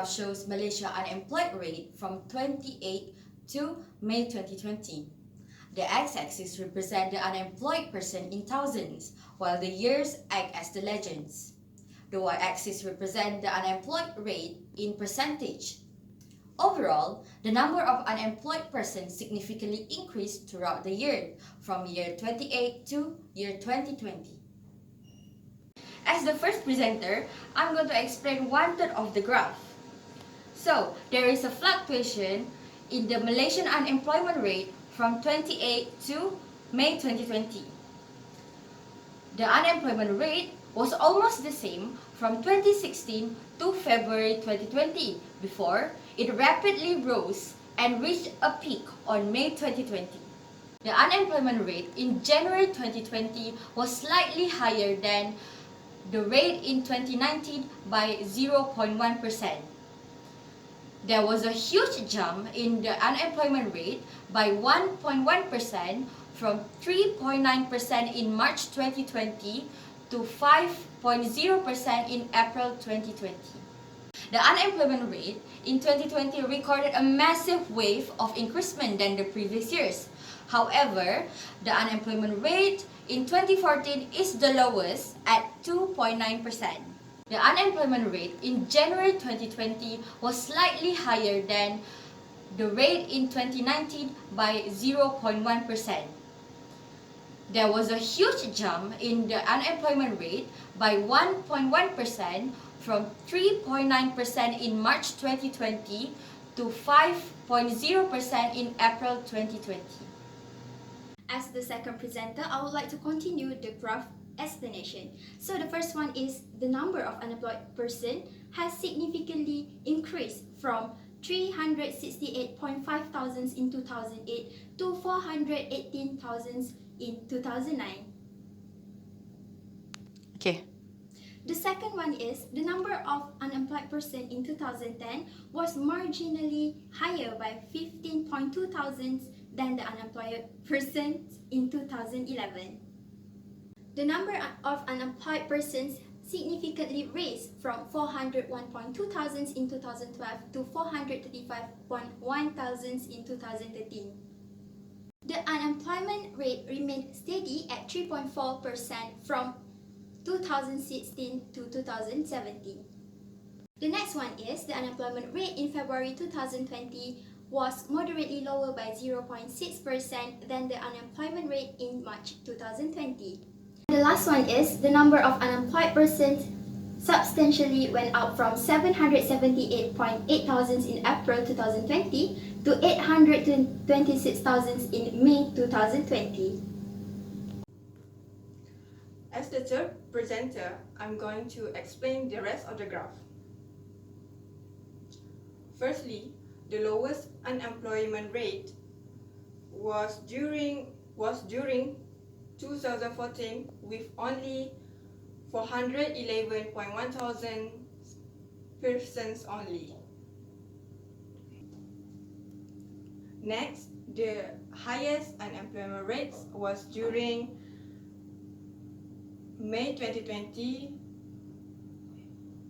graph shows Malaysia unemployed rate from 28 to May 2020. The x-axis represents the unemployed person in thousands, while the years act as the legends. The y-axis represents the unemployed rate in percentage. Overall, the number of unemployed persons significantly increased throughout the year, from year 28 to year 2020. As the first presenter, I'm going to explain 1/3 of the graph. So, there is a fluctuation in the Malaysian unemployment rate from 28 to May 2020. The unemployment rate was almost the same from 2016 to February 2020 before it rapidly rose and reached a peak on May 2020. The unemployment rate in January 2020 was slightly higher than the rate in 2019 by 0.1%. There was a huge jump in the unemployment rate by 1.1% from 3.9% in March 2020 to 5.0% in April 2020. The unemployment rate in 2020 recorded a massive wave of increasement than the previous years. However, the unemployment rate in 2014 is the lowest at 2.9%. The unemployment rate in January 2020 was slightly higher than the rate in 2019 by 0.1%. There was a huge jump in the unemployment rate by 1.1% from 3.9% in March 2020 to 5.0% in April 2020. As the second presenter, I would like to continue the graph explanation. So the first one is the number of unemployed person has significantly increased from 368.5 thousands in 2008 to 418 thousands in 2009. Okay. The second one is the number of unemployed person in 2010 was marginally higher by 15.2 thousands than the unemployed persons in 2011. The number of unemployed persons significantly raised from 401.2 thousands in 2012 to 435.1 thousands in 2013. The unemployment rate remained steady at 3.4% from 2016 to 2017. The next one is the unemployment rate in February 2020 was moderately lower by 0.6% than the unemployment rate in March 2020. The last one is the number of unemployed persons substantially went up from 778.8 thousands in April 2020 to 826 thousands in May 2020. As the third presenter, I'm going to explain the rest of the graph. Firstly, the lowest unemployment rate was during 2014 with only 411.1 thousand persons only. Next, the highest unemployment rate was during May 2020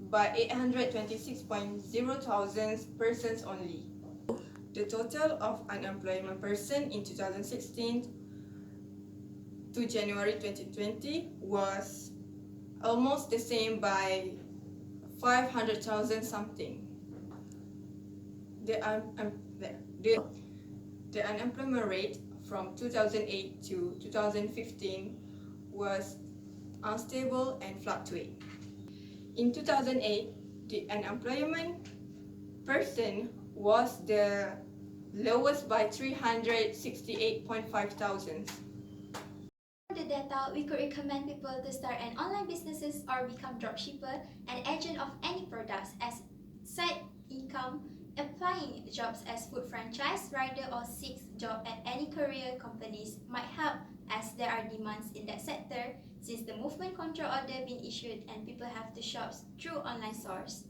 by 826.0 thousand persons only. The total of unemployment person in 2016 to January 2020 was almost the same by 500,000 something. The unemployment rate from 2008 to 2015 was unstable and fluctuate. In 2008, the unemployment person was the lowest by 368.5 thousand. For the data, we could recommend people to start an online businesses or become dropshipper, an agent of any products as side income, applying jobs as food franchise, rider or seeks job at any career companies might help as there are demands in that sector since the movement control order been issued and people have to shop through online stores.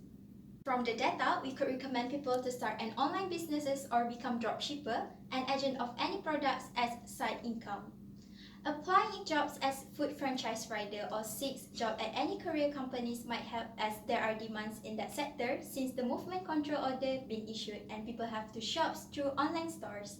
From the data, we could recommend people to start an online businesses or become dropshipper, an agent of any products as side income, Applying jobs as food franchise rider or seeks job at any career companies might help as there are demands in that sector since the movement control order been issued and people have to shop through online stores.